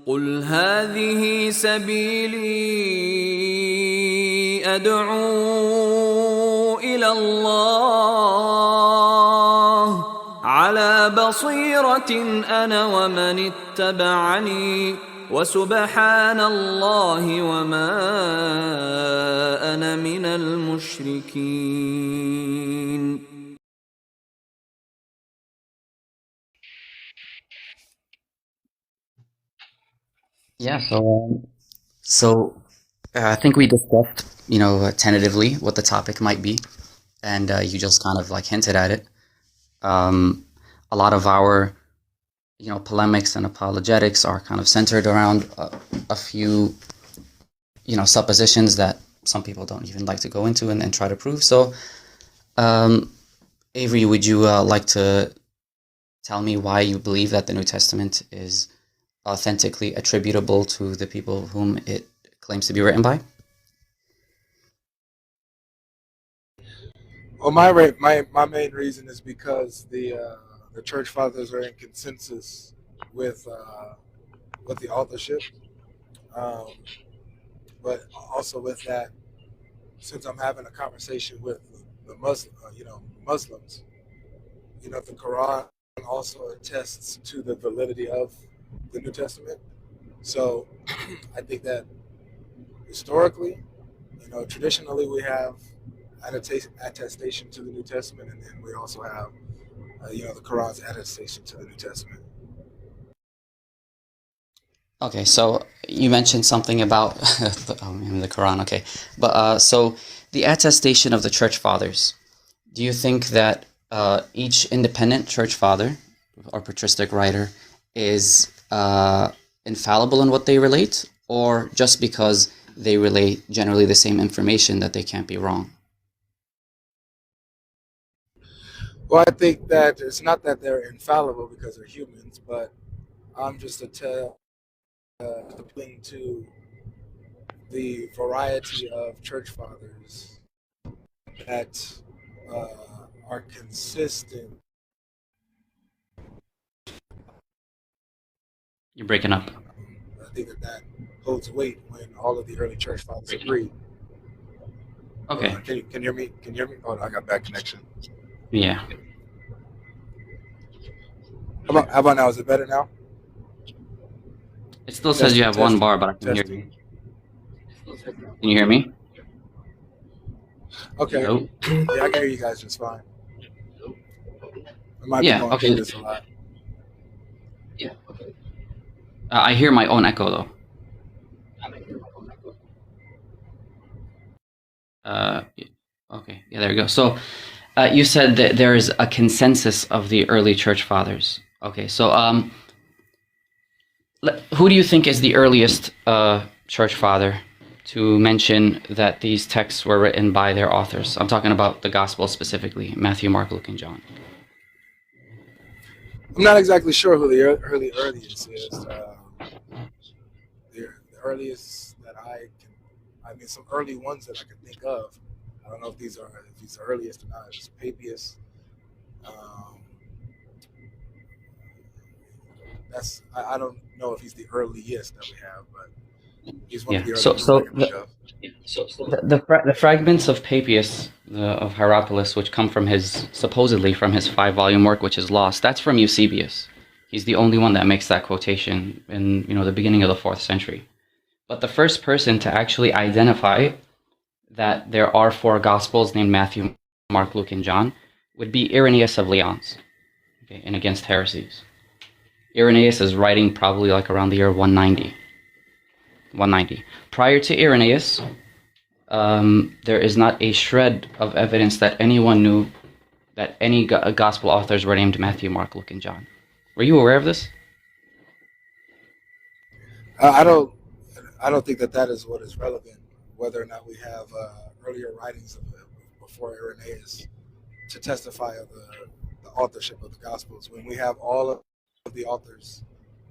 قل هذه سبيلي أدعو إلى الله على بصيرة أنا ومن اتبعني وسبحان الله وما أنا من المشركين. Yeah, I think we discussed, tentatively what the topic might be, and you just kind of like hinted at it. A lot of our, polemics and apologetics are kind of centered around a few, suppositions that some people don't even like to go into and try to prove. So, Avery, would you like to tell me why you believe that the New Testament is authentically attributable to the people whom it claims to be written by? Well, my main reason is because the church fathers are in consensus with the authorship, but also with that, since I'm having a conversation with the Muslims, the Quran also attests to the validity of the New Testament. So I think that historically, traditionally we have attestation to the New Testament, and then we also have, the Quran's attestation to the New Testament. Okay, so you mentioned something about the Quran, okay. But so the attestation of the church fathers, do you think that each independent church father or patristic writer is infallible in what they relate, or just because they relate generally the same information that they can't be wrong? Well, I think that it's not that they're infallible because they're humans, but I'm just appealing to the variety of church fathers that are consistent. You're breaking up. I think that holds weight when all of the early church fathers agree. Okay. Can you hear me? Can you hear me? Oh, no, I got bad connection. Yeah. How about now? Is it better now? It still says you have one bar, but I can hear you. Can you hear me? Okay. Nope. Yeah, I can hear you guys just fine. I might Yeah, be going okay. through this a lot. Yeah. I hear my own echo though. Okay, yeah, there we go. So you said that there is a consensus of the early church fathers. Okay, so who do you think is the earliest church father to mention that these texts were written by their authors? I'm talking about the Gospels specifically, Matthew, Mark, Luke, and John. I'm not exactly sure who the earliest is. The earliest that some early ones that I can think of. I don't know if these are earliest or not. It's Papias. I don't know if he's the earliest that we have, but he's one of the earliest that I can think of. The fragments of Papias of Hierapolis, which come from supposedly from his 5-volume work, which is lost, that's from Eusebius. He's the only one that makes that quotation in the beginning of the 4th century. But the first person to actually identify that there are 4 Gospels named Matthew, Mark, Luke, and John would be Irenaeus of Lyons, okay, in Against Heresies. Irenaeus is writing probably like around the year 190. Prior to Irenaeus, there is not a shred of evidence that anyone knew that any gospel authors were named Matthew, Mark, Luke, and John. Were you aware of this? I don't think that is what is relevant, whether or not we have earlier writings before Irenaeus to testify of the authorship of the Gospels. When we have all of the authors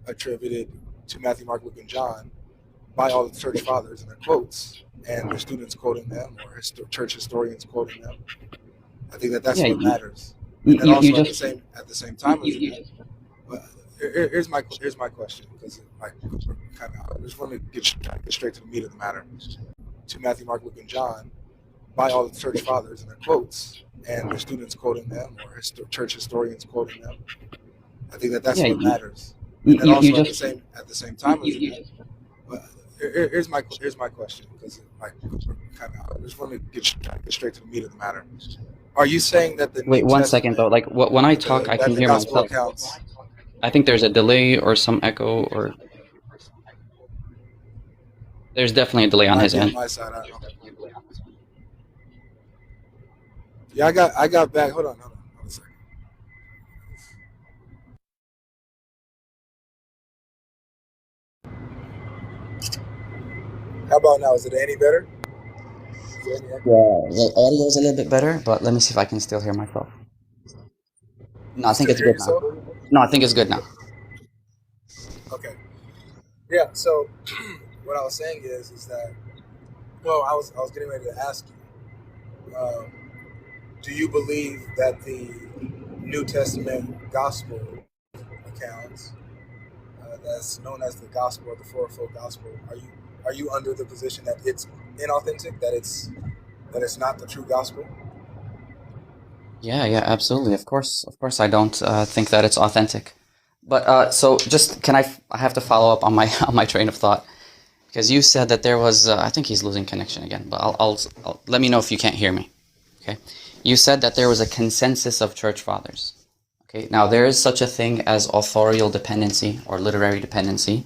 attributed to Matthew, Mark, Luke, and John by all the church fathers in their quotes, and their students quoting them, or church historians quoting them, I think that's what matters. And then also at the same time, here's my question, because like kind of I just want to get straight to the meat of the matter. To Matthew, Mark, Luke, and John, by all the church fathers and their quotes, and their students quoting them, or church historians quoting them. I think that's what matters. And then also at the same time, here's my question, because like kind of I just want to get straight to the meat of the matter. Are you saying that the Wait 1 second though? Like when I talk, I can hear myself. Accounts, I think there's a delay or some echo, or there's definitely a delay on his end. My side, yeah, I got back. Hold on a second. How about now? Is it any better? Yeah, the audio is a little bit better, but let me see if I can still hear myself. No, I think it's good now. No, I think it's good now. Okay. Yeah. So what I was saying is that, well, I was getting ready to ask you, do you believe that the New Testament gospel accounts, that's known as the gospel, or the fourfold gospel, are you under the position that it's inauthentic, that it's not the true gospel? Yeah, absolutely. Of course, I don't think that it's authentic. But so just I have to follow up on my train of thought, because you said that there was I think he's losing connection again, but I'll let me know if you can't hear me. Okay, you said that there was a consensus of church fathers. Okay, now there is such a thing as authorial dependency or literary dependency,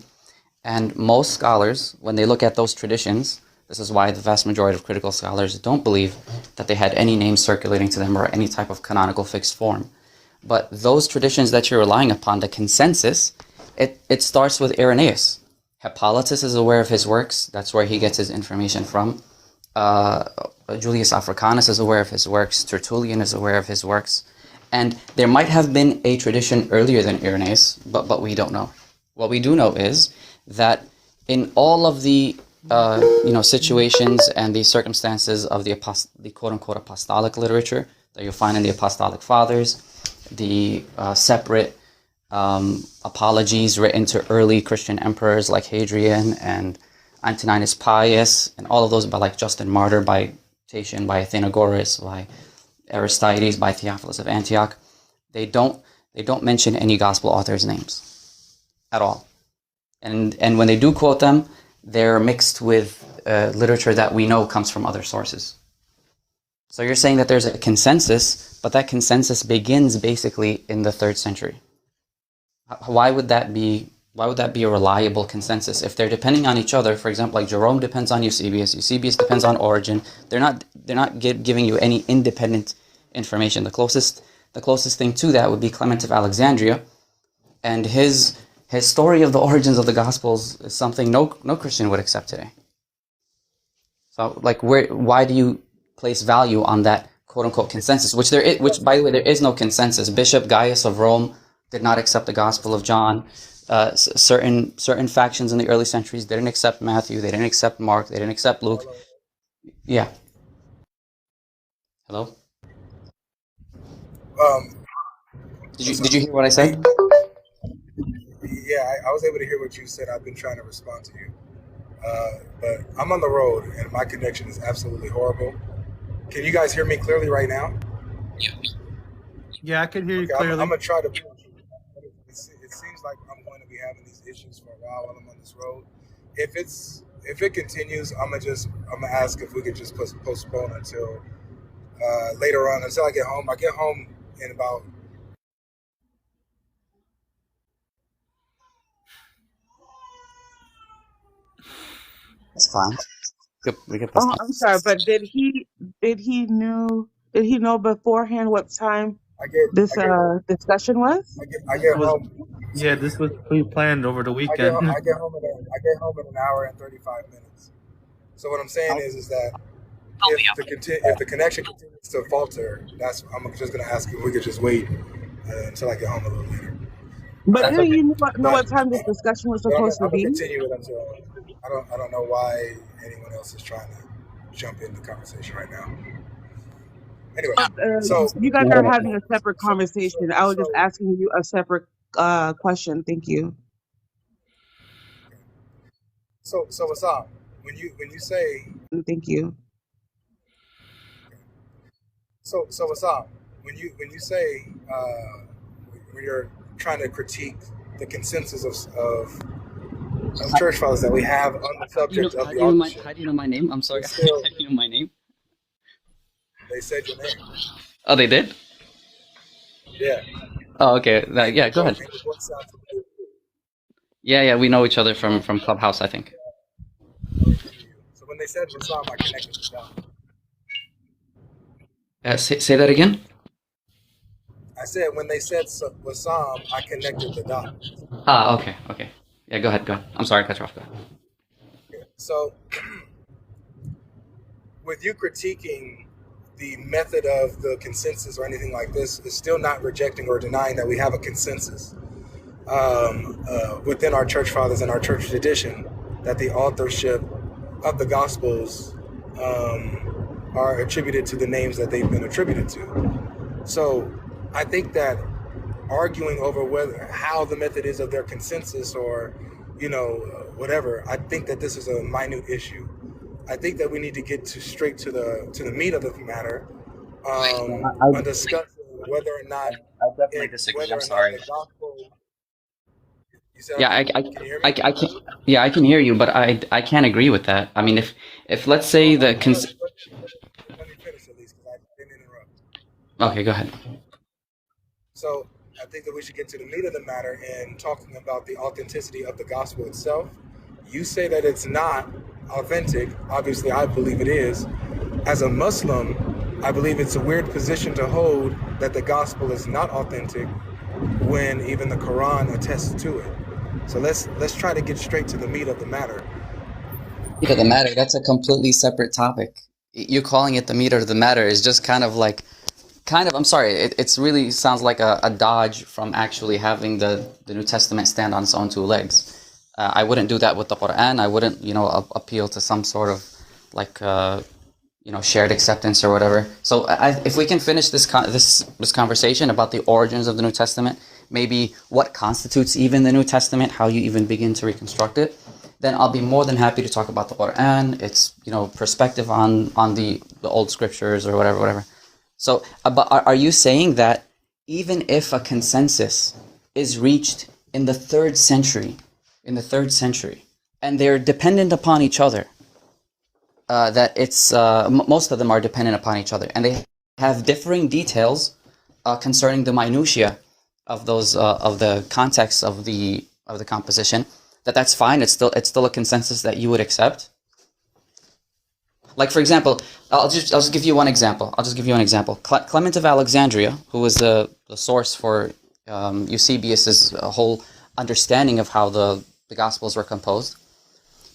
and most scholars, when they look at those traditions, this is why the vast majority of critical scholars don't believe that they had any names circulating to them or any type of canonical fixed form. But those traditions that you're relying upon, the consensus, it starts with Irenaeus. Hippolytus is aware of his works. That's where he gets his information from. Julius Africanus is aware of his works. Tertullian is aware of his works. And there might have been a tradition earlier than Irenaeus, but we don't know. What we do know is that in all of the situations and the circumstances of the quote-unquote apostolic literature that you'll find in the apostolic fathers, the separate apologies written to early Christian emperors like Hadrian and Antoninus Pius, and all of those by like Justin Martyr, by Tatian, by Athenagoras, by Aristides, by Theophilus of Antioch, they don't mention any gospel authors' names at all. And when they do quote them, they're mixed with literature that we know comes from other sources. So you're saying that there's a consensus, but that consensus begins basically in the 3rd century. Why would that be a reliable consensus? If they're depending on each other, for example, like Jerome depends on Eusebius depends on Origen, they're not giving you any independent information. The closest thing to that would be Clement of Alexandria, and his story of the origins of the Gospels is something no Christian would accept today. So, like, why do you place value on that quote-unquote consensus, which by the way, there is no consensus. Bishop Gaius of Rome did not accept the Gospel of John. Certain factions in the early centuries didn't accept Matthew, they didn't accept Mark, they didn't accept Luke. Yeah. Hello? Did you hear what I said? Yeah, I was able to hear what you said. I've been trying to respond to you. But I'm on the road, and my connection is absolutely horrible. Can you guys hear me clearly right now? Yeah, I can hear you clearly. I'm going to try to... It seems like I'm going to be having these issues for a while I'm on this road. If it continues, I'm gonna ask if we could just postpone until later on, until I get home. I get home in about... That's fine. I'm sorry, but did he know beforehand what time this discussion was? I get home. Yeah, this was pre-planned over the weekend. I get home in an hour and 35 minutes. So what I'm saying is that if the connection continues to falter, I'm just going to ask if we could just wait until I get home a little later. But do you know what time this discussion was supposed to be? I'm going to continue it until... I don't know why anyone else is trying to jump in the conversation right now. Anyway, so you guys are having a separate conversation. I was just asking you a separate question. Thank you. So what's up? When you say Thank you. so what's up? When you say when you're trying to critique the consensus of church fathers that we have on the subject of the authorship, how do you know my name? I'm sorry. they How still do you know my name? they said your name. Oh, they did? Yeah. Oh, okay. Yeah, go ahead. And your voice sounds familiar too. Yeah, we know each other from Clubhouse, I think. So when they said Wesam, I connected the dots. Say that again? I said when they said Wesam, I connected the dots. Ah, okay. Yeah, go ahead. I'm sorry, I cut you off. Go ahead. So with you critiquing the method of the consensus or anything like this, is still not rejecting or denying that we have a consensus within our church fathers and our church tradition that the authorship of the Gospels are attributed to the names that they've been attributed to. So I think that arguing over how the method is of their consensus or whatever, I think that this is a minute issue. I think that we need to get straight to the meat of the matter, on discussing whether or not I definitely disagree. I'm sorry. the gospel. You said, Yeah, can you hear me? I can. Yeah, I can hear you, but I can't agree with that. I mean, if let's say the Let me finish at least, because I didn't interrupt. Okay, go ahead. So I think that we should get to the meat of the matter in talking about the authenticity of the gospel itself. You say that it's not authentic. Obviously, I believe it is. As a Muslim, I believe it's a weird position to hold that the gospel is not authentic when even the Quran attests to it. So let's try to get straight to the meat of the matter. Meat of the matter, that's a completely separate topic. You calling it the meat of the matter is just I'm sorry, it's really sounds like a dodge from actually having the New Testament stand on its own two legs. I wouldn't do that with the Qur'an. I wouldn't, appeal to some sort of shared acceptance or whatever. So if we can finish this conversation about the origins of the New Testament, maybe what constitutes even the New Testament, how you even begin to reconstruct it, then I'll be more than happy to talk about the Qur'an, its perspective on the old scriptures or whatever. So, but are you saying that even if a consensus is reached in the third century, and they're dependent upon each other, that it's most of them are dependent upon each other, and they have differing details concerning the minutiae of those of the context of the composition, that's fine. It's still a consensus that you would accept. Like, for example, I'll just give you one example. Clement of Alexandria, who was the source for Eusebius's whole understanding of how the Gospels were composed,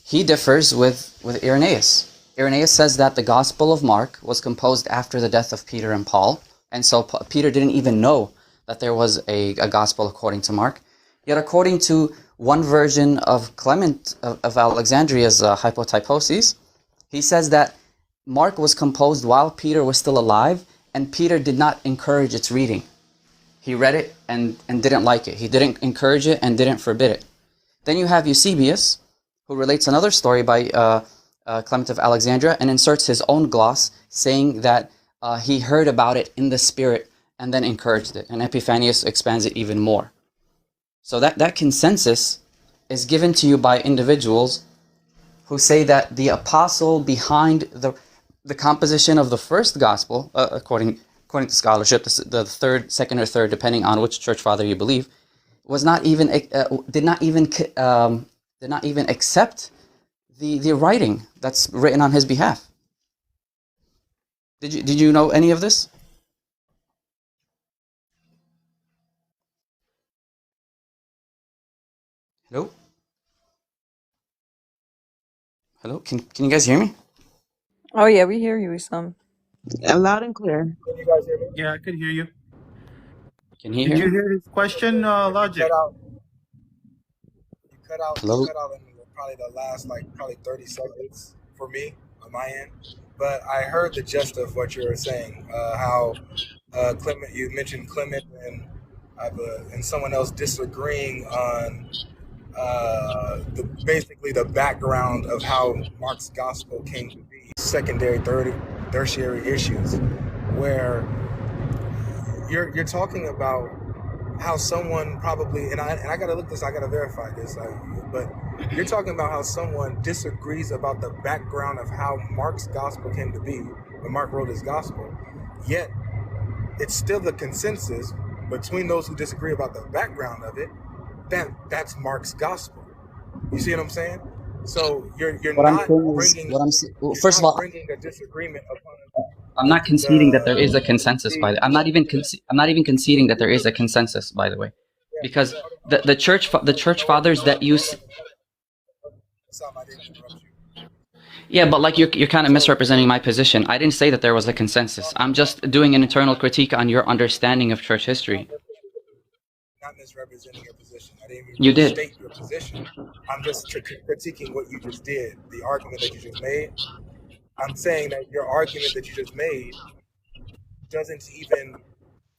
he differs with Irenaeus. Irenaeus says that the Gospel of Mark was composed after the death of Peter and Paul, and so Peter didn't even know that there was a Gospel according to Mark. Yet according to one version of Clement of Alexandria's hypotyposes, he says that Mark was composed while Peter was still alive, and Peter did not encourage its reading. He read it and didn't like it. He didn't encourage it and didn't forbid it. Then you have Eusebius, who relates another story by Clement of Alexandria and inserts his own gloss, saying that he heard about it in the spirit and then encouraged it. And Epiphanius expands it even more. So that consensus is given to you by individuals who say that the apostle behind the composition of the first gospel, according to scholarship, the second or third, depending on which church father you believe, was not even did not even accept the writing that's written on his behalf. Did you know any of this? Hello? Hello? Can you guys hear me? Oh yeah, we hear you, Wesam. Loud and clear. Can you guys hear me? Yeah, I could hear you. Can he Did hear you me? hear his question, Logic? You cut out Hello? in probably the last 30 seconds for me on my end. But I heard the gist of what you were saying. How Clement, you mentioned Clement and and someone else disagreeing on basically the background of how Mark's gospel came to be, secondary, tertiary issues, where you're talking about how someone probably, and I gotta look this, I gotta verify this, but you're talking about how someone disagrees about the background of how Mark's gospel came to be when Mark wrote his gospel, yet it's still the consensus between those who disagree about the background of it that's Mark's gospel. You see what I'm saying? So you're not bringing a disagreement upon. I'm not conceding that there is a consensus. I'm not even conceding that there is a consensus. By the way, because the church fathers that you. Yeah, but like you're kind of misrepresenting my position. I didn't say that there was a consensus. I'm just doing an internal critique on your understanding of church history. Not misrepresenting your position. I didn't You even did. state your position. I'm just critiquing what you just did, the argument that you just made. I'm saying that your argument that you just made doesn't even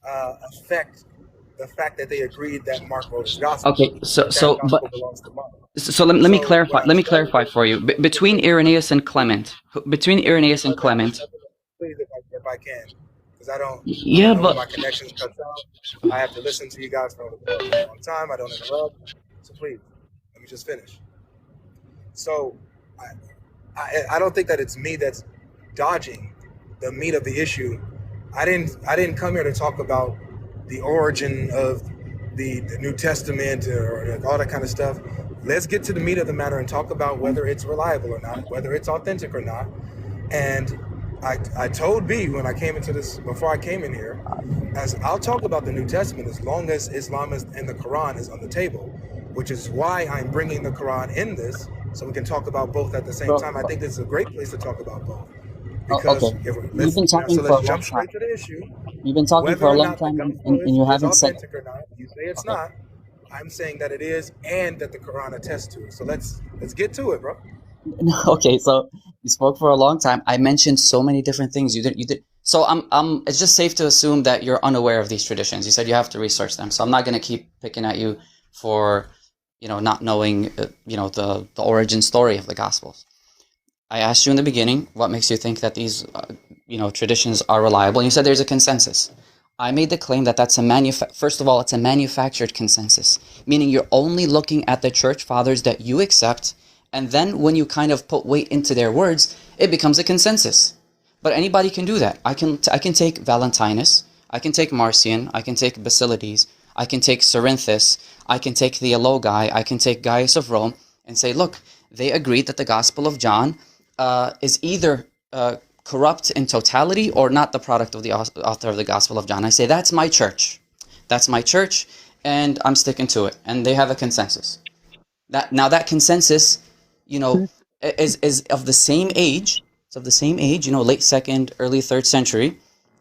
affect the fact that they agreed that Mark wrote his gospel. Okay, so let me clarify. Let me clarify for you. Between Irenaeus and Clement, please, if I can, because I don't. Yeah, know but my connection's cut out. I have to listen to you guys for a long time. I don't interrupt. So please, let me just finish. So I don't think that it's me that's dodging the meat of the issue. I didn't come here to talk about the origin of the New Testament or all that kind of stuff. Let's get to the meat of the matter and talk about whether it's reliable or not, whether it's authentic or not. And I told B when I came into this, before I came in here, as I'll talk about the New Testament as long as Islam and the Quran is on the table, which is why I'm bringing the Quran in this, so we can talk about both at the same time. I think this is a great place to talk about both. Because You've been talking for a long jump time. straight to the issue. You've been talking for a long time, and you haven't said. Authentic or not? You say it's not. I'm saying that it is, and that the Quran attests to it. So let's get to it, bro. Okay, so you spoke for a long time. I mentioned so many different things. You did. So it's just safe to assume that you're unaware of these traditions. You said you have to research them. So I'm not going to keep picking at you for, not knowing, the origin story of the Gospels. I asked you in the beginning, what makes you think that these, traditions are reliable? And you said there's a consensus. I made the claim that that's first of all, it's a manufactured consensus, meaning you're only looking at the church fathers that you accept, and then when you kind of put weight into their words, it becomes a consensus. But anybody can do that. I can take Valentinus, I can take Marcion, I can take Basilides, I can take Cerinthus, I can take Theologi, I can take Gaius of Rome, and say, look, they agreed that the Gospel of John is either corrupt in totality or not the product of the author of the Gospel of John. I say, that's my church. That's my church, and I'm sticking to it. And they have a consensus. That consensus, is of the same age. It's of the same age, late 2nd, early 3rd century,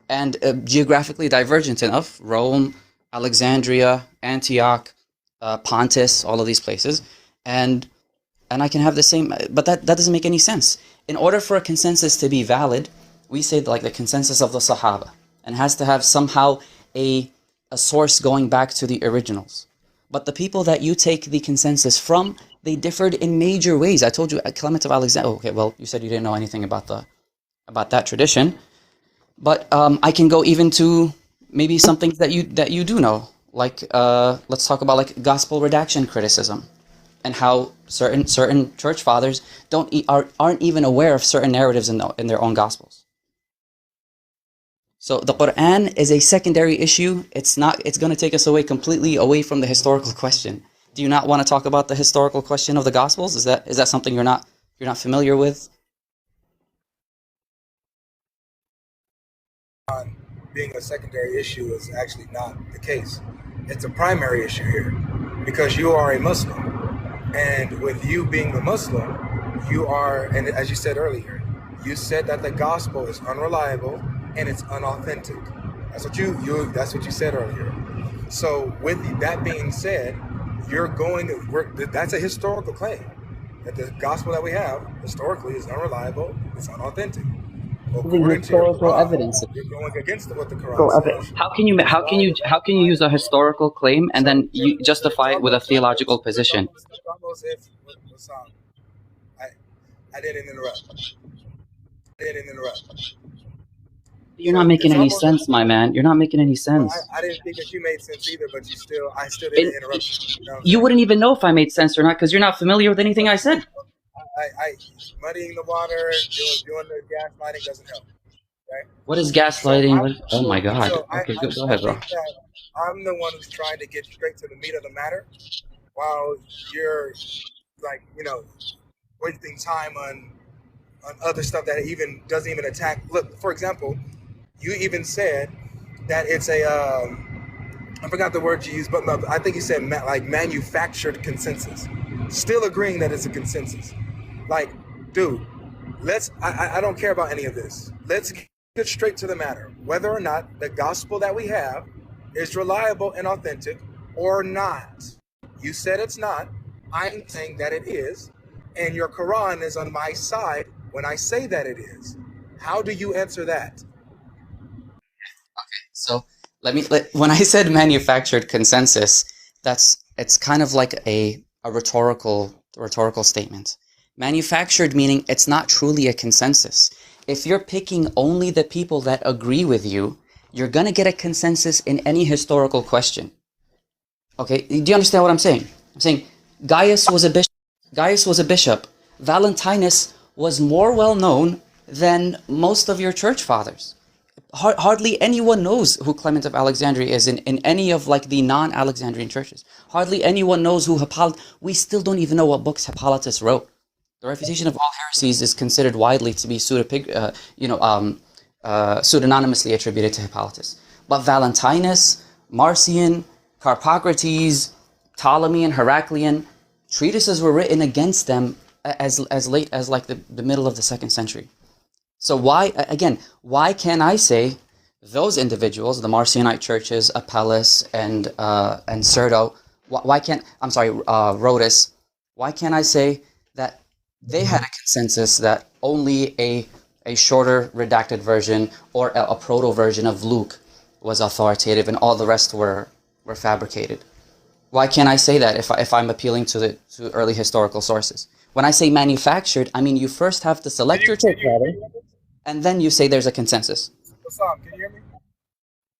and geographically divergent enough. Rome, Alexandria, Antioch, Pontus, all of these places. And I can have the same, but that doesn't make any sense. In order for a consensus to be valid, we say like the consensus of the Sahaba, and has to have somehow a source going back to the originals. But the people that you take the consensus from, they differed in major ways. I told you, Clement of Alexandria. Okay, well, you said you didn't know anything about that tradition, but I can go even to maybe something that you do know. Like let's talk about like gospel redaction criticism, and how certain church fathers aren't even aware of certain narratives in their own gospels. So the Qur'an is a secondary issue. It's going to take us completely away from the historical question. Do you not want to talk about the historical question of the Gospels? Is that something you're not familiar with? Being a secondary issue is actually not the case. It's a primary issue here, because you are a Muslim, and with you being a Muslim, you are, and as you said earlier, you said that the gospel is unreliable and it's unauthentic. That's what you said earlier. So with that being said, that's a historical claim that the gospel that we have historically is unreliable, it's unauthentic. according to your Historical Quran, evidence. you're going against what the Quran says. How can you use a historical claim and then you justify it with a theological position? It's almost if Wesam, I didn't interrupt. I didn't interrupt. You're not making any sense, my man. You're not making any sense. I didn't think that you made sense either, but I still didn't interrupt you. You wouldn't even know if I made sense or not because you're not familiar with anything I said. I muddying the water, doing the gaslighting doesn't help. Right? What is gaslighting? Oh my God. Okay, go ahead, bro. I'm the one who's trying to get straight to the meat of the matter, while you're like, wasting time on other stuff that even doesn't even attack. Look, for example, you even said that it's a I forgot the word you used, but I think you said manufactured consensus. Still agreeing that it's a consensus. Like, dude, I don't care about any of this. Let's get straight to the matter. Whether or not the gospel that we have is reliable and authentic or not. You said it's not. I'm saying that it is. And your Quran is on my side when I say that it is. How do you answer that? So when I said manufactured consensus, it's kind of like a rhetorical statement. Manufactured meaning it's not truly a consensus. If you're picking only the people that agree with you, you're gonna get a consensus in any historical question. Okay, do you understand what I'm saying? I'm saying Gaius was a bishop. Valentinus was more well known than most of your church fathers. Hardly anyone knows who Clement of Alexandria is in any of like the non-Alexandrian churches. Hardly anyone knows who Hippolytus. We still don't even know what books Hippolytus wrote. The Refutation of All Heresies is considered widely to be pseudonymously attributed to Hippolytus. But Valentinus, Marcion, Carpocrates, Ptolemy, and Heraclian, treatises were written against them as late as like the middle of the 2nd century. So why can't I say those individuals, the Marcionite churches, Apelles and Serdo, Rhodus, why can't I say that they had a consensus that only a shorter redacted version or a proto version of Luke was authoritative and all the rest were fabricated? Why can't I say that if I'm appealing to early historical sources? When I say manufactured, I mean you first have to select your church father, and then you say there's a consensus. Wesam, can you hear me?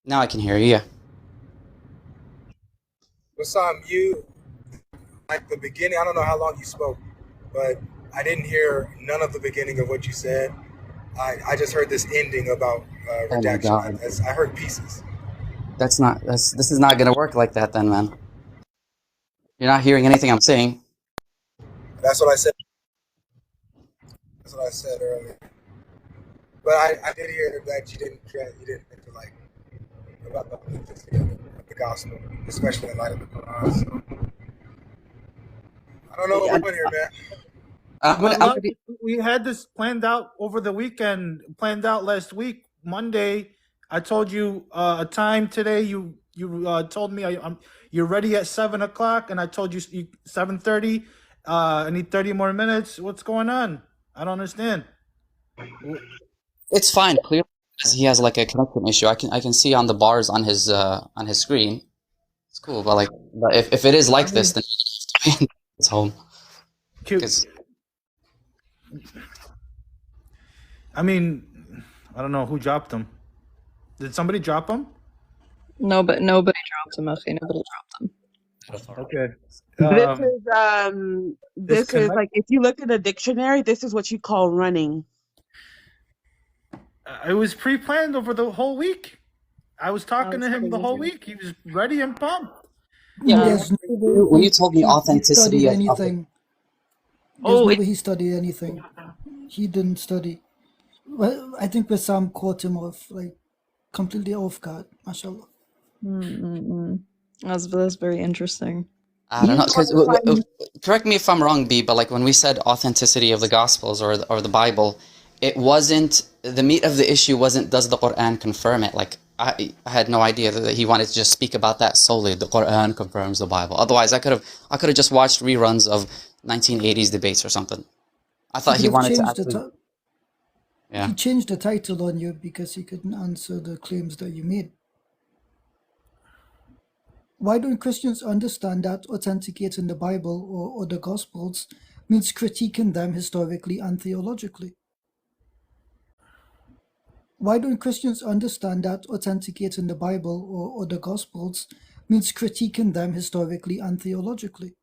Now I can hear you, yeah. Wesam, you, like the beginning, I don't know how long you spoke, but I didn't hear none of the beginning of what you said. I just heard this ending about redaction. Oh my God. I heard pieces. This is not going to work like that then, man. You're not hearing anything I'm saying. That's what I said. That's what I said earlier. But I did hear that you didn't like about the authenticity of the gospel, especially in light of the Quran. So I don't know what we're doing here, man. We had this planned out over the weekend, planned out last week, Monday. I told you a time today. You told me you're ready at 7 o'clock, and I told you 7:30. I need 30 more minutes. What's going on? I don't understand. It's fine. Clearly, he has like a connection issue. I can see on the bars on his screen. It's cool, but if it is like this, then it's home. I mean, I don't know who dropped him. Did somebody drop him? No, but nobody dropped him. Nobody dropped him. Okay. This is like, if you look at the dictionary, this is what you call running. It was pre-planned over the whole week. I was talking to him the whole week. He was ready and pumped. Yeah. When you told me authenticity of anything. He studied anything. He didn't study. Well, I think Wesam caught him off, completely off guard. MashaAllah. That's very interesting. I don't know, because correct me if I'm wrong, B, but when we said authenticity of the Gospels or the Bible, it wasn't, the meat of the issue wasn't does the Qur'an confirm it. I had no idea that he wanted to just speak about that solely. The Qur'an confirms the Bible. Otherwise, I could have just watched reruns of 1980s debates or something. I thought he wanted to actually... Yeah. He changed the title on you because he couldn't answer the claims that you made. Why don't Christians understand that authenticating the Bible or the Gospels means critiquing them historically and theologically? Why don't Christians understand that authenticating the Bible or the Gospels means critiquing them historically and theologically?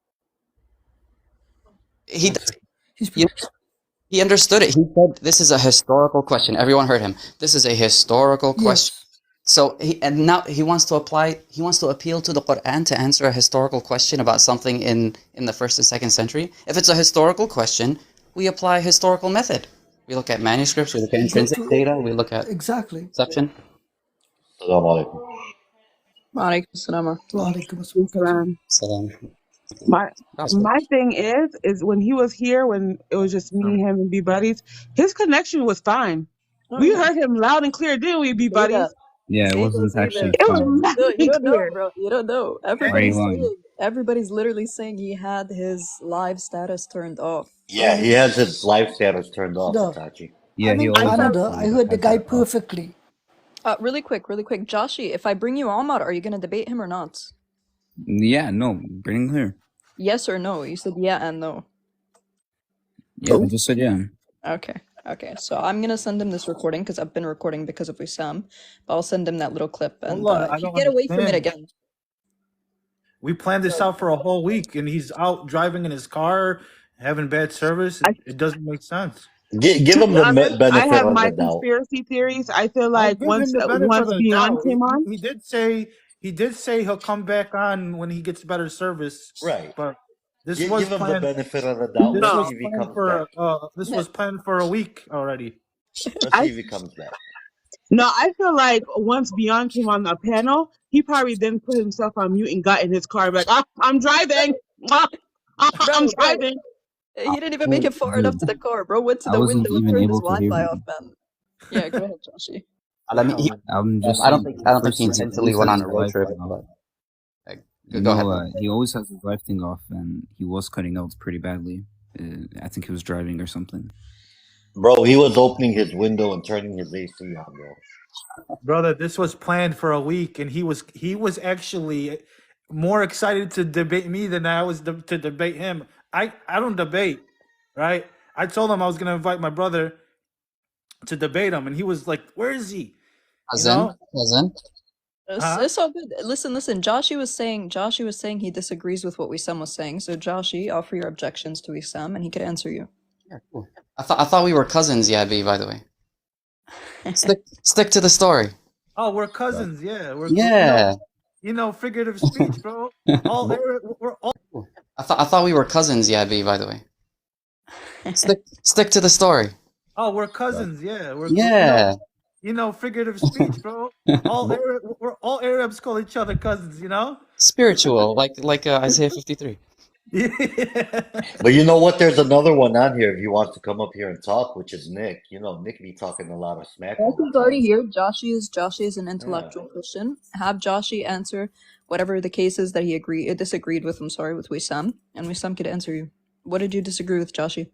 He He's he understood it. He said this is a historical question. Everyone heard him. This is a historical question. Yes. So now he wants to appeal to the Qur'an to answer a historical question about something in the 1st and 2nd century. If it's a historical question, we apply historical method. We look at manuscripts, we look at intrinsic data, we look at Exactly. exception. Wa alaikum assalam. Wa alaikum assalam. Salam. My thing is when he was here, when it was just me, him, and B Buddies, his connection was fine. We heard him loud and clear, didn't we, B Buddies? Yeah, it wasn't actually It was fun. loud No, you and don't know, clear. bro. You don't know. Everybody's literally saying he had his live status turned off. Yeah, he has his live status turned off, No. Itachi. Yeah, I'm he in always Canada. actually I heard the has guy that off. perfectly. Really quick. Joshi, if I bring you Ahmad, are you gonna debate him or not? Yeah, no, bring him here. Yes or no? You said yeah and no. Yeah, I just said yeah. Okay. So I'm gonna send him this recording because I've been recording because of Wesam. But I'll send him that little clip and Hold on, I he don't get away from it understand. again. We planned this out for a whole week, and he's out driving in his car, having bad service. It doesn't make sense. Give him the benefit I have of my the doubt. conspiracy theories. I feel I'll like give him the benefit of the Beyond doubt. came on, He did say he'll come back on when he gets better service. Right. But this Give was him the planned. benefit of the doubt. This Let's was see if he planned comes for back. this was planned for a week already. Let's see if he comes back. No, I feel like once Beyond came on the panel, he probably then put himself on mute and got in his car like, I'm driving. I'm driving. He didn't even make it far enough to the car, bro. Went to I the wasn't window and even turned his able to hear Wi-Fi him. off, man. Yeah, go ahead, Joshi. I'm just I don't saying, think first he of all, intentionally always went has on a his road live trip. thing off. But go ahead. He always has his live thing off, and he was cutting out pretty badly. I think he was driving or something. Bro, he was opening his window and turning his AC on, bro. Brother, this was planned for a week, and he was actually more excited to debate me than I was to debate him. I don't debate, right? I told him I was gonna invite my brother to debate him, and he was like, "Where is he?" Cousin. It's all good. Listen. Joshi was saying he disagrees with what Wesam was saying. So Joshi, offer your objections to Wesam, and he could answer you. Yeah, cool. I thought we were cousins, Yabi, by the way. Stick to the story. Oh, we're cousins, yeah. Figurative speech, bro. We're all. I thought we were cousins, Yabi, by the way. Stick to the story. Oh, we're cousins, yeah. Figurative speech, bro. We're all Arabs call each other cousins, Spiritual, like Isaiah 53. Yeah. But you know what? There's another one on here if he wants to come up here and talk, which is Nick. Nick be talking a lot of smack. Joshi's already here. Joshi is an intellectual Christian. Have Joshi answer whatever the case is that he disagreed with. I'm sorry, with Wesam, and Wesam could answer you. What did you disagree with, Joshi?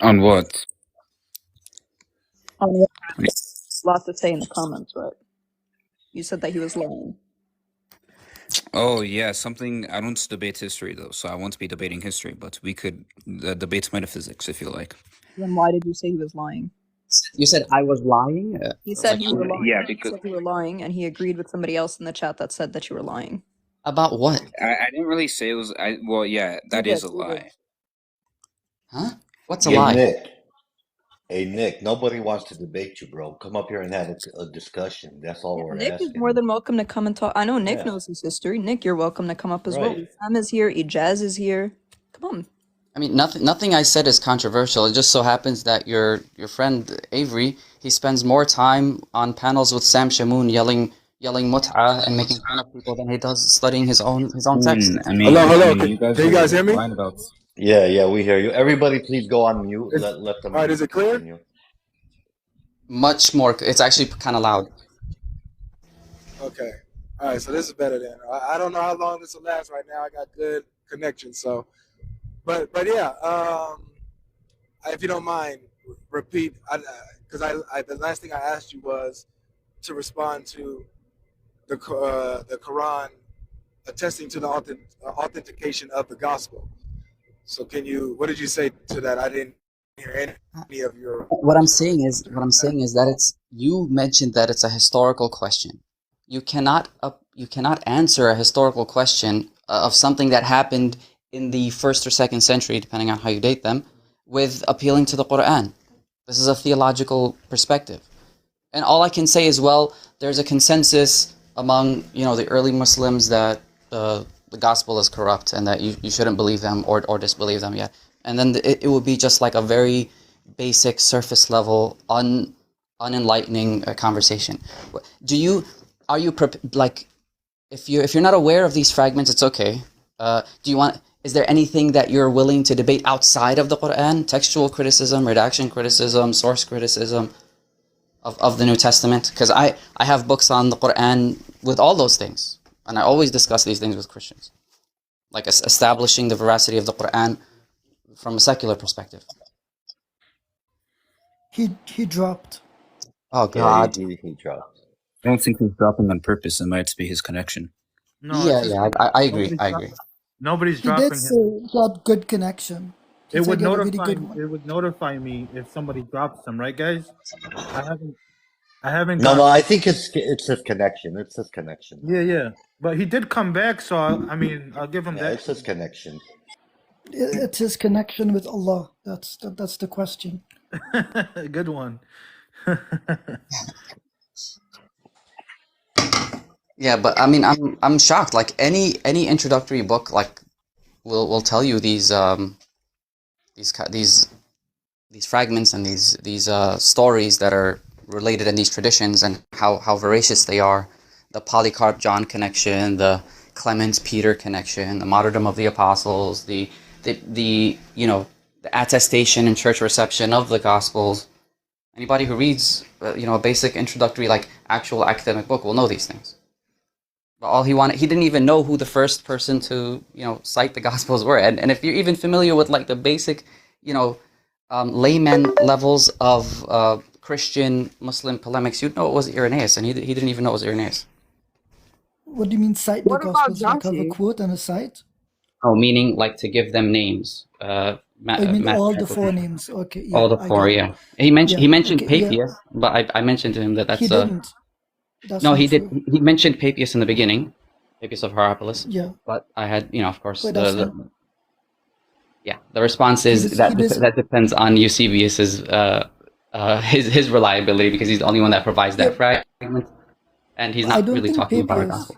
On what? On what? Lots to say in the comments, right? You said that he was lying. Oh yeah, something. I don't debate history though, so I won't be debating history. But we could debate metaphysics if you like. Then why did you say he was lying? You said I was lying? He said you were lying. Yeah, because He said you were lying, and he agreed with somebody else in the chat that said that you were lying. About what? I didn't really say it was. Well, yeah, that is a lie. Huh? What's a lie? Nick. Hey, Nick, nobody wants to debate you, bro. Come up here and have a discussion. That's all we're Nick asking. is more than welcome to come and talk. I know Nick knows his history. Nick, you're welcome to come up as well. Right. Sam is here. Ijaz is here. Come on. I mean, nothing I said is controversial. It just so happens that your friend Avery, he spends more time on panels with Sam Shamoon yelling mut'ah and making fun of people than he does studying his own text. Hello. Can you guys hear me? Yeah, we hear you. Everybody, please go on mute. Let them. All right, is it clear? Continue. Much more. It's actually kind of loud. Okay. All right, so this is better then. I don't know how long this will last right now. I got good connection, so. But yeah, if you don't mind, repeat, because the last thing I asked you was to respond to the Quran attesting to the authentication of the gospel. So what did you say to that? I didn't hear any of your. What I'm saying is that you mentioned that it's a historical question. You cannot answer a historical question of something that happened in the 1st or 2nd century, depending on how you date them, with appealing to the Qur'an. This is a theological perspective. And all I can say is, well, there's a consensus among, the early Muslims that the gospel is corrupt and that you shouldn't believe them or disbelieve them yet. And then it would be just like a very basic, surface level, unenlightening conversation. If you're not aware of these fragments, it's okay. Is there anything that you're willing to debate outside of the Qur'an? Textual criticism, redaction criticism, source criticism of the New Testament? Because I have books on the Qur'an with all those things. And I always discuss these things with Christians. Like establishing the veracity of the Qur'an from a secular perspective. He dropped. Oh God. Yeah, he dropped. I don't think he's dropping on purpose. It might be his connection. No, Yeah, I agree. Nobody's He dropping did him. say he had good connection. He It said would he had a really notify. good one. It would notify me if somebody drops them, right, guys? I haven't. No, I think it's his connection. It's his connection. Yeah. But he did come back, so I'll give him Yeah, that. it's his connection. It's his connection with Allah. That's the question. Good one. Yeah, but I mean, I'm shocked. Like any introductory book, like will tell you these fragments and these stories that are related in these traditions and how veracious they are. The Polycarp John connection, the Clement Peter connection, the martyrdom of the apostles, the attestation and church reception of the Gospels. Anybody who reads a basic introductory, like actual academic book will know these things. But all he didn't even know who the first person to cite the Gospels were. And if you're even familiar with like the basic layman levels of Christian Muslim polemics, you'd know it was Irenaeus, and he didn't even know it was Irenaeus. What do you mean cite the What about Gospels? Like have a Joshi? quote and a cite? Oh, meaning like to give them names. I mean all the four names. Okay, yeah. All the I four, got it. yeah. He mentioned okay, yeah. Papias, but I mentioned to him that's He didn't. That's no, not he true. did. He mentioned Papias in the beginning, Papias of Hierapolis. Yeah. But I had, of course, But that's not. the response is that depends on Eusebius's his reliability, because he's the only one that provides that fragment, and he's not really talking about it.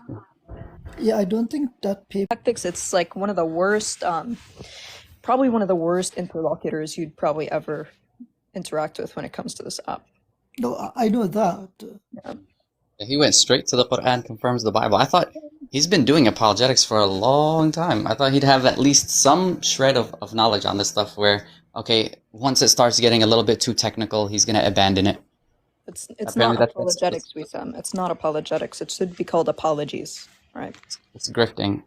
Yeah, I don't think that paper. Tactics, it's like one of the worst, probably one of the worst interlocutors you'd probably ever interact with when it comes to this app. No, I know that. Yeah. He went straight to the Qur'an, confirms the Bible. I thought he's been doing apologetics for a long time. I thought he'd have at least some shred of knowledge on this stuff where, okay, once it starts getting a little bit too technical, he's going to abandon it. It's Apparently not apologetics, Wesam. It's not apologetics. It should be called apologies, right? It's grifting.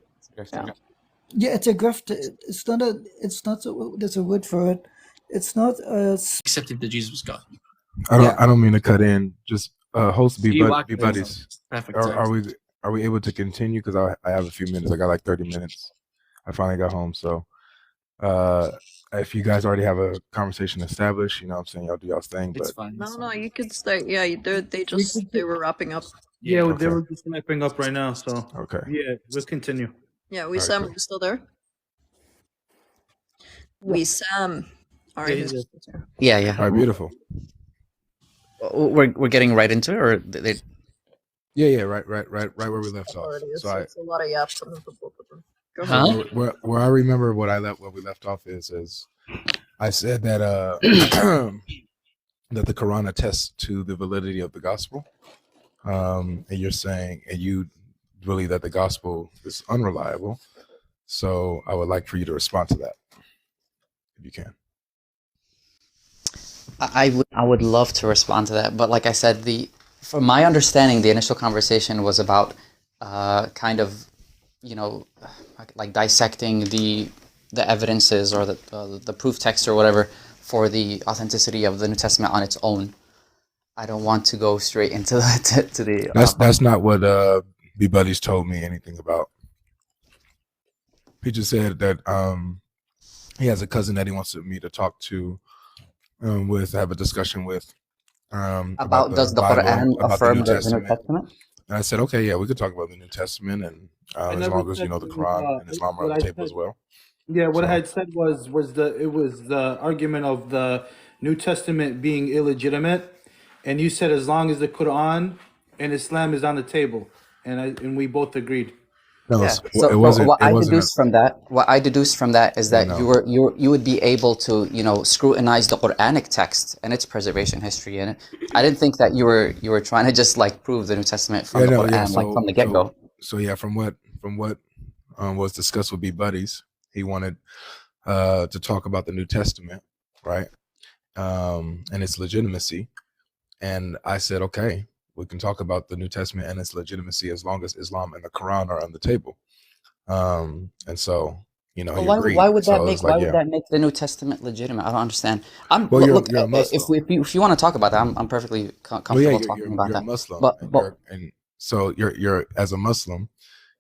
Yeah, it's a grift. It's not. There's a word for it. It's not a. Accepting that Jesus was God. I don't mean to cut in. Just host be You buddies. Perfect. Are we able to continue? Because I have a few minutes. I got like 30 minutes. I finally got home. So if you guys already have a conversation established, you know what I'm saying, y'all do y'all's thing. It's But fine. No, you could start. Yeah, they were wrapping up. Yeah, Okay. they were just wrapping up right now. So okay. yeah, let's continue. Yeah, Wesam, cool. are you still there? Wesam. All right. Yeah. All right, beautiful. We're getting right into it, or they... Yeah, right where we left off. So It's a lot of yaps coming from both of them. Go ahead. where I remember what we left off is I said that that the Quran attests to the validity of the gospel, and you're saying, and you believe that the gospel is unreliable. So I would like for you to respond to that, if you can. I would love to respond to that, but like I said, from my understanding, the initial conversation was about kind of, like dissecting the evidences or the proof text or whatever for the authenticity of the New Testament on its own. I don't want to go straight into the to the. That's not what B Buddies told me anything about. He just said that he has a cousin that he wants me to talk to have a discussion with about does the Bible, Quran about affirm New the New Testament. Testament? And I said, okay, yeah, we could talk about the New Testament, and I as never long as you said know the you, Quran and Islam are on what the I table said. as well. Yeah, what I So had said was it was the argument of the New Testament being illegitimate, and you said as long as the Quran and Islam is on the table, and we both agreed. no, Yeah. it So wasn't. what It I wasn't. deduced from that, is that No. you would be able to, scrutinize the Quranic text and its preservation history in it. I didn't think that you were trying to just like prove the New Testament from Yeah, the no, Quran, yeah. like from the get-go. So yeah, from what was discussed with B Buddies, he wanted to talk about the New Testament, right? And its legitimacy. And I said, okay, we can talk about the New Testament and its legitimacy as long as Islam and the Quran are on the table. And so, he Well, agreed. why would So that it make was like, yeah. the New Testament legitimate? I don't understand. Well, Look, you're a Muslim. if you want to talk about that, I'm perfectly Well, comfortable yeah, talking about you're a that. Muslim, But and so you're as a Muslim,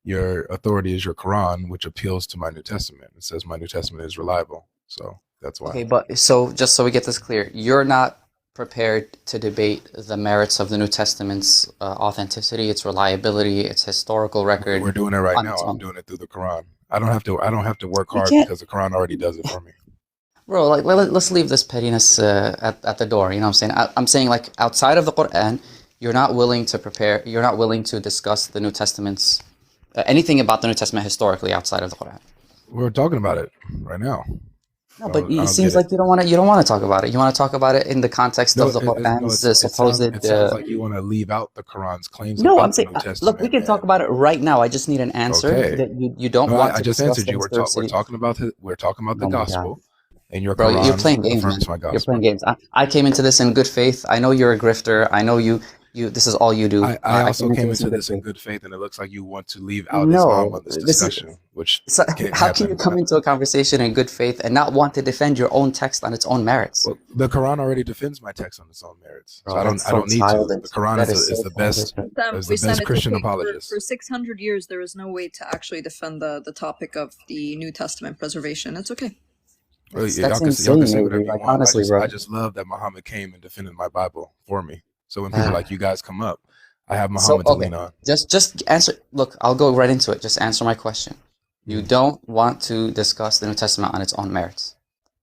your authority is your Quran, which appeals to my New Testament. It says my New Testament is reliable, so that's why. okay, but so just so we get this clear, you're not prepared to debate the merits of the New Testament's authenticity, its reliability, its historical record. We're doing it right on now. its I'm own. doing it through the Quran. I don't have to work You hard can't, because the Quran already does it for me. bro. Like let's leave this pettiness at the door. You know what I'm saying? I'm saying like outside of the Quran, you're not willing to discuss the New Testament's anything about the New Testament historically outside of the Quran. We're talking about it right now. No, but I it don't seems get like you don't want to talk about it. You want to talk about it in the context No, of the Quran's supposed. it sounds like you want to leave out the Quran's claims No, about I'm the saying, New look, Testament. we can talk about it right now. I just need an answer Okay. that you don't No, want I to just discuss answered the you. We're historicity. talking about the Oh my God. gospel, and your Bro, you're playing Quran games, man. affirms my You're gospel. playing games. I came into this in good faith. I know you're a grifter. I know you this is all you do. I also came into in this in faith. good faith, and it looks like you want to leave out Islam No, on this this is discussion, which so, can't how can you happen. come into a conversation in good faith and not want to defend your own text on its own merits? Well, the Quran already defends my text on its own merits, so Bro, I that's don't so need to. childish. The Quran That is is the so best childish. Wesam, it's Christian okay. apologist. For 600 years, there was no way to actually defend the topic of the New Testament preservation. It's okay. Well, That's y'all can insane, say whatever Avery. you Like, want. honestly, bro. I just love that Muhammad came and defended my Bible for me. So when people like you guys come up, I have So, Muhammad to okay, lean on. just answer. Look, I'll go right into it. Just answer my question. You don't want to discuss the New Testament on its own merits.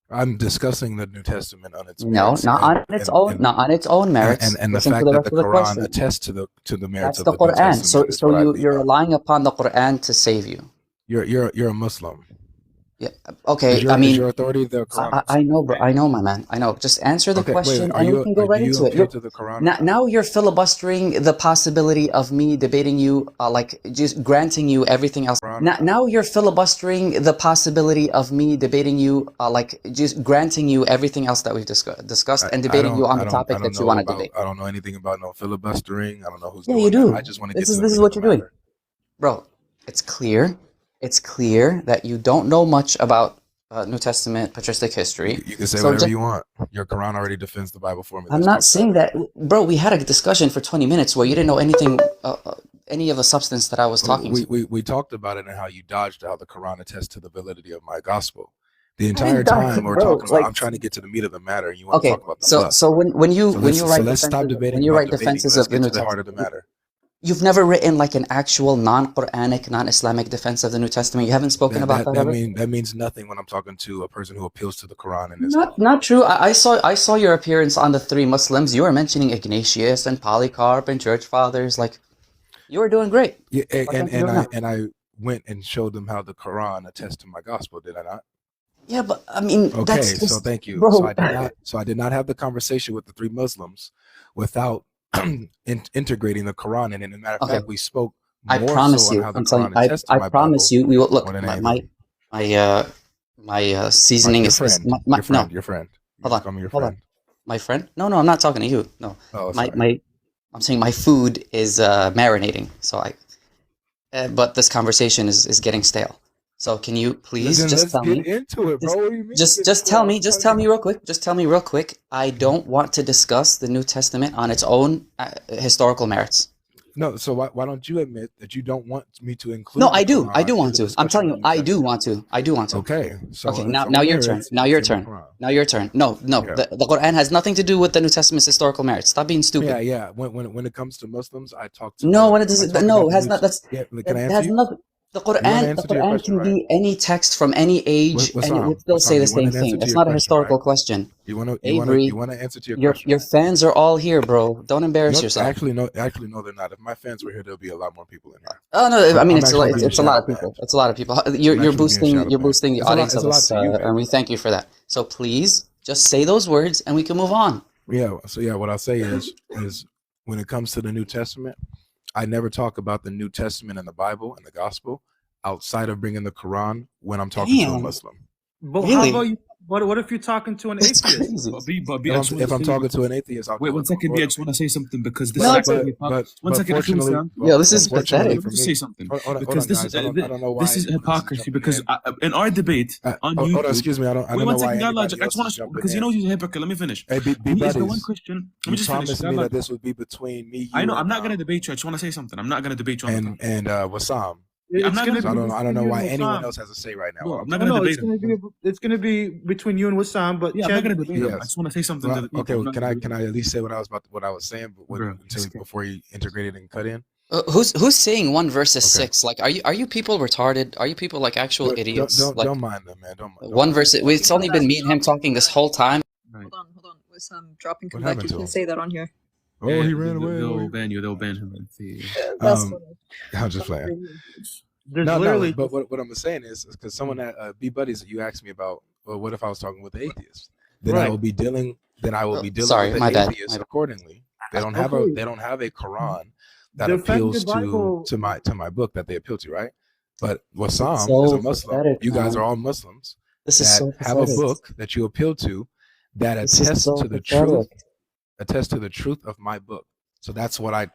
I'm discussing the New Testament on its No, merits, not on its own, not on its own merits. and the Listen to fact the that rest the of the Quran question. attests to the merits That's of the the New Quran. Testament is So what I lean you're on. relying upon the Quran to save you. You're a Muslim. Yeah. Okay. Is I mean, your authority the Quran? I know, bro. I know, my man. I know. Just answer the Okay, question, wait. and we can go right Do you into it. appeal to the Quran? Now you're filibustering the possibility of me debating you, like just granting you everything else. Now you're filibustering the possibility of me debating you, like just granting you everything else that we've discussed and debating you on the topic that you want to debate. I don't know anything about no filibustering. I don't know who's Yeah, doing you do. that. I just want to get to the This is meat what of the you're doing, matter. bro. It's clear. It's clear that you don't know much about New Testament patristic history. You can say So whatever just- you want. Your Quran already defends the Bible for me. I'm not saying that, bro. We had a discussion for 20 minutes where you didn't know anything, any of the substance that I was talking to. We talked about it and how you dodged how the Quran attests to the validity of my gospel. The entire time we're talking about, I'm trying to get to the meat of the matter, and you want to talk about the fluff. So when you write let's stop debating. when you about write debating. defenses Let's of the get New to the heart Testament, of the matter. you've never written like an actual non-Quranic, non-Islamic defense of the New Testament. You haven't spoken about that ever? That means nothing when I'm talking to a person who appeals to the Quran and Islam. Not true. I saw your appearance on the Three Muslims. You were mentioning Ignatius and Polycarp and church fathers. Like, you were doing great. Yeah, and I went and showed them how the Quran attests to my gospel. Did I not? Yeah, but I mean, Okay, that's just, so thank you. bro. So I did not have the conversation with the three Muslims without integrating the Quran. And in a matter of fact, we spoke I more promise so you. on how the I'm telling Quran you. attests to I my promise Bible you. We will look. more than anything. My seasoning Your is friend. no. Your friend. Hold on. Call me your Hold friend. on. My friend? No, I'm not talking to you. No. Oh, I'm saying my food is marinating. So but this conversation is getting stale. So can you please Then just let's tell get me? into it, bro. What do you mean? Just tell me. Just tell me real quick. Just tell me real quick. I don't want to discuss the New Testament on its own historical merits. No, so why don't you admit that you don't want me to include? No, the I do. Quran I do in want the to. I'm discussion telling of you, the New I do Testament? want to. I do want to. Okay, so Okay, it's now on now your merits, turn. Now it's your in the turn. Quran. Now your turn. No, Yeah. the Quran has nothing to do with the New Testament's historical merits. Stop being stupid. Yeah. When it comes to Muslims, I talk to No, the, when it I doesn't. talk No, about it the has New. not. That's Yeah, can I it answer has you? nothing. The You want an Quran, answer to your question, can right? be any text from any age, and it would still say the You want same an answer thing. to It's your not a question, historical right? question. You want Avery, to answer to your your question. fans are all here, bro. Don't embarrass yourself. Actually, no, they're not. If my fans were here, there'll be a lot more people in here. Oh no, I mean I'm it's actually being it's a lot shadow of people. banned. It's a lot of people. I'm You're actually being boosting shadow banned. the It's a lot. audience It's of a lot us, to you, and we baby. thank you for that. So please just say those words, and we can move on. Yeah. So yeah, what I'll say is when it comes to the New Testament, I never talk about the New Testament and the Bible and the Gospel outside of bringing the Quran when I'm talking to a Damn, Muslim. But how really? about you? What if you're talking to an It's atheist? crazy. Bobby, I just want If to I'm say, talking to an atheist, I'll wait do one it second, B. I just accordingly. want to say something because this No, is it's actually one But second, fortunately, yo, this is unfortunately pathetic. for let me just me, say something hold on, because this guys. is I don't know why this is anyone else is hypocrisy jumping because in. in our debate on Hold on, YouTube. excuse me. I don't Wait know one why second, God anybody Logic. I just else want is to jumping because you in. know he's a hypocrite. Let me finish. Hey, B He is the one buddies, Christian. Let you me just finish. promised God me that Logic. this would be between me, I you, know and I'm not gonna debate you. I just want to say something. I'm not gonna debate you on the topic. and Wesam. Yeah, I'm It's not gonna gonna. be So I don't between know you why and anyone Wissam. else has to say right now No, what I'm I'm not talking gonna about. debate him. It's gonna be between you and Wissam. But Yeah, I'm not check. gonna debate him. I Yes. just want to say something to Well, the people. okay. I'm not gonna debate Can I at least say what I was saying, but him. Bro, before he integrated and cut in? Who's saying 1 versus Okay. 6? Like, are you people retarded? Are you people like actual idiots? Like Don't mind them, man. Don't 1 mind versus. them. It's only been me and him talking this whole time. right. Hold on. Wissam, dropping What come back. happened You to can't him? say that on here. Oh, he ran away. They'll ban you. They'll ban him. That's Um, I'm just playing. There's No, literally but what I'm saying is because someone that B buddies, you asked me about, well, what if I was talking with the atheist? Then I right. will be dealing. Then I will be dealing Sorry, with the my bad. atheist accordingly. They don't have Okay. a Quran that Defend appeals your Bible. to my book that they appeal to, right? But Wesam So is a Muslim. pathetic, You guys man. are all Muslims This is that so have a pathetic. book that you appeal to that This is attests so to the pathetic. truth of my book. So that's why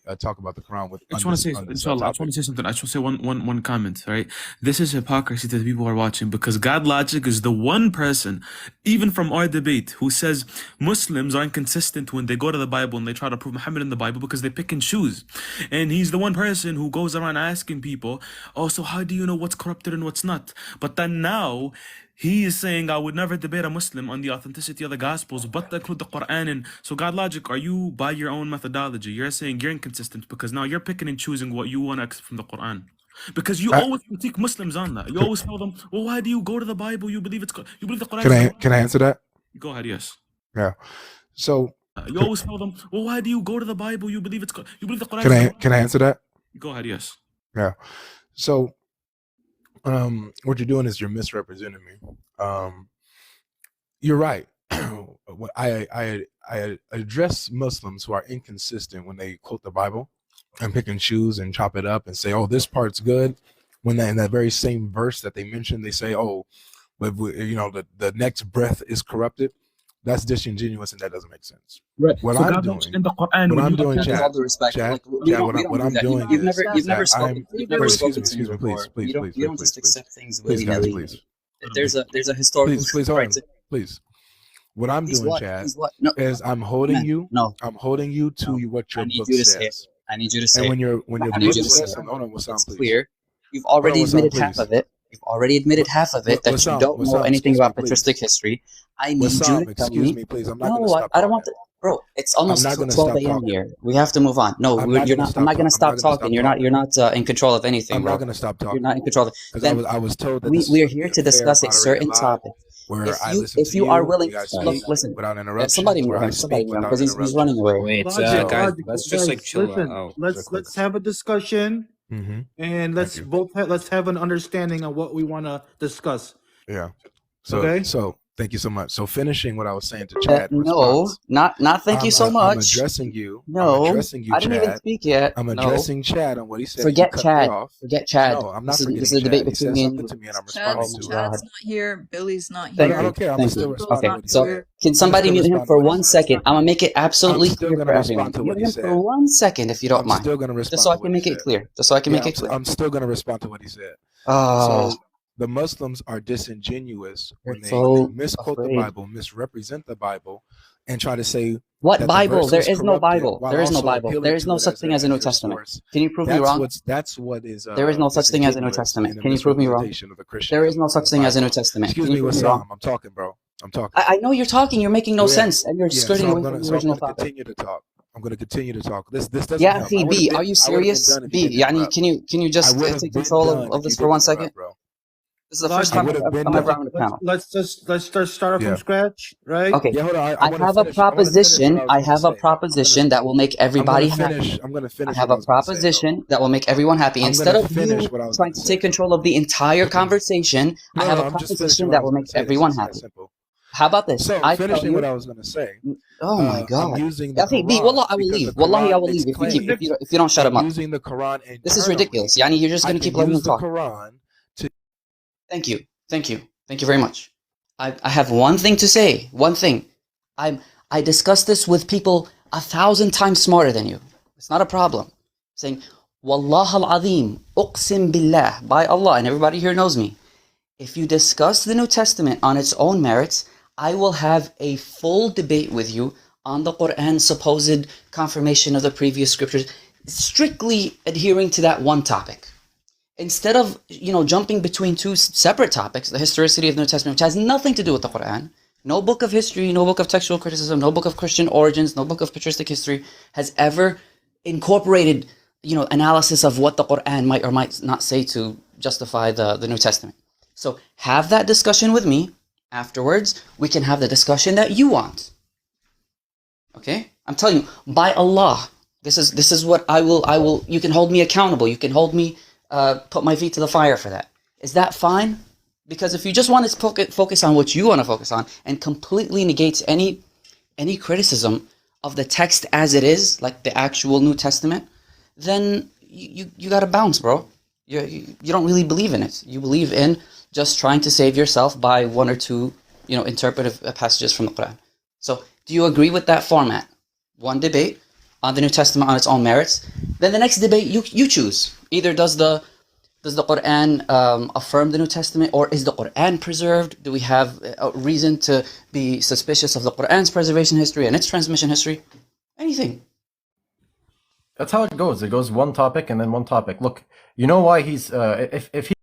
I talk about the Quran with I just want to say, inshallah, I just want to say something. I just want to say one comment, right? This is hypocrisy to the people who are watching because God Logic is the one person, even from our debate, who says Muslims are inconsistent when they go to the Bible and they try to prove Muhammad in the Bible because they pick and choose. And he's the one person who goes around asking people, oh, so how do you know what's corrupted and what's not? But then now, he is saying, I would never debate a Muslim on the authenticity of the Gospels, but to include the Qur'an. And so, God Logic, are you, by your own methodology, you're saying you're inconsistent because now you're picking and choosing what you want to accept from the Qur'an? Because you always critique Muslims on that. You always tell them, well, why do you go to the Bible? You believe you believe the Qur'an. Can I answer that? Go ahead, yes. Yeah. So You always tell them, well, why do you go to the Bible? You believe the Qur'an. Can I answer that? Go ahead, yes. Yeah. So what you're doing is you're misrepresenting me. You're right. I address Muslims who are inconsistent when they quote the Bible and pick and choose and chop it up and say, oh, this part's good. When in that very same verse that they mentioned, they say, oh, but the next breath is corrupted. That's disingenuous and that doesn't make sense. Right. What So I'm God doing, in the Quran, what I'm doing, With all Chad, due respect, Chad, like, what I'm doing You've is never that spoken to me excuse me, before. please, You don't just please. accept things Please, guys, willy-nilly. please. There's a historical Please hold on. right. Please. What I'm He's doing, what? Chad, He's what? No, is I'm holding man, you. no. I'm holding you to No. what your I need book you to say it. says. I need you to say And it. when your I need book you to say says it. something, hold on, Wesam, It's please. clear. You've already Hold on, Wesam, admitted half please. of it. You've already admitted half of it that you Wesam, don't know Wesam, anything excuse me, about please. patristic history. I need you Wesam, to tell excuse me. me, please. I'm not gonna No, stop I don't want talking. to. Bro, it's I'm almost not gonna 12 stop a.m. talking. here. We have to move on. No, I'm not you're gonna not. I'm not going to stop talking. You're not. talking. You're not in control of anything, I'm bro. not gonna stop You're talking not in control of it. because Then I was told that we're here to discuss a moderated certain live topic. where I listen If to you are you, willing, you guys look, speak listen. without Somebody interruptions, mute where I him. Somebody speak mute him without because he's running interruptions. away. Wait, Logic, guys, logic. let's just like Guys, chill listen. out. Let's have a discussion Mm-hmm. and Thank you. let's have an understanding of what we want to discuss. Yeah. So Okay. so thank you so much. So finishing what I was saying to Chad in No, response. not thank you so I'm much. addressing you. No, I'm addressing you, I didn't even Chad. speak yet. I'm No, addressing Chad on what he said. forget He cut Chad. me off. Forget Chad. No, I'm not This forgetting is a debate Chad. He between said me and something you. to me and I'm Chad's responding to it. God. not here. Billy's not Thank here. I you. don't care. I'm Thank still you. respond Okay, to what he so said. can I'm somebody still mute him respond to for what he 1 said. second? I'm gonna make it absolutely I'm still clear gonna for everyone. respond to what Mute he him said. for 1 second if you don't I'm mind. still gonna Just respond so I to can what he make it said. clear. Just so I can Yeah, make it clear. I'm still gonna respond to what he said. Ah, So the Muslims are disingenuous you're when they so misquote the afraid. Bible, misrepresent the Bible, and try to say What that the Bible? verse There is is no corrupted Bible. while There is no also Bible. There appealing is to no it such as thing as a New your Testament. source. Can you prove me wrong? That's what is There is no such thing as a New disingenuous Testament. in the Can you prove me wrong? misrepresentation of the Christian There is no such thing as a New Bible. Testament. Excuse Can you me, prove me wrong? Wesam. I'm talking, bro. I'm talking. I know you're talking. You're making no Yeah, sense, and you're yeah. skirting away from the So I'm original gonna topic. continue to talk. I'm gonna continue to talk. This doesn't Yeah, help. akhi, B, are you I would have been serious? done if you B, didn't yani, interrupt. can you I just would have take been control done of if you this for didn't 1 second? interrupt, bro. This is the first I time would have been I'm ever done. on the panel. Let's just start Yeah. from scratch, right? Okay. Yeah, hold on. I have a proposition. I have a proposition that will make everybody happy. I'm gonna I finish have what I a was gonna say, though. proposition that will make everyone happy. I'm Instead gonna of finish you what I was trying gonna to say, take though. control of the entire conversation, I have a I'm just finishing proposition what I that was will gonna make say. everyone It's that happy. simple. How about this? So I tell finishing what you. I was gonna say. Oh my I'm God. using the Okay, B, Quran wallah, I will because leave. the Wallahi, I Quran will makes leave if claims. you don't shut him And up. using the Quran This is internally, ridiculous. Yani, you're just I gonna keep can letting him use the talk. Quran to. Thank you. Thank you. Thank you very much. I have one thing to say. One thing. I discuss this with people 1,000 times smarter than you. It's not a problem. Saying, Wallah al-Azim, uqsim billah, by Allah, and everybody here knows me. If you discuss the New Testament on its own merits, I will have a full debate with you on the Qur'an's supposed confirmation of the previous scriptures, strictly adhering to that one topic. Instead of, jumping between two separate topics, the historicity of the New Testament, which has nothing to do with the Qur'an, no book of history, no book of textual criticism, no book of Christian origins, no book of patristic history has ever incorporated, analysis of what the Qur'an might or might not say to justify the New Testament. So have that discussion with me. Afterwards, we can have the discussion that you want. Okay? I'm telling you, by Allah, this is what I will, you can hold me accountable. You can hold me, put my feet to the fire for that. Is that fine? Because if you just want to focus on what you want to focus on and completely negates any criticism of the text as it is, like the actual New Testament, then you got to bounce, bro. You don't really believe in it. You believe in just trying to save yourself by one or two, interpretive passages from the Quran. So, do you agree with that format? One debate on the New Testament on its own merits. Then the next debate, you choose. Either does the Qur'an affirm the New Testament, or is the Qur'an preserved? Do we have a reason to be suspicious of the Qur'an's preservation history and its transmission history? Anything. That's how it goes. It goes one topic and then one topic. Look, you know why he's if he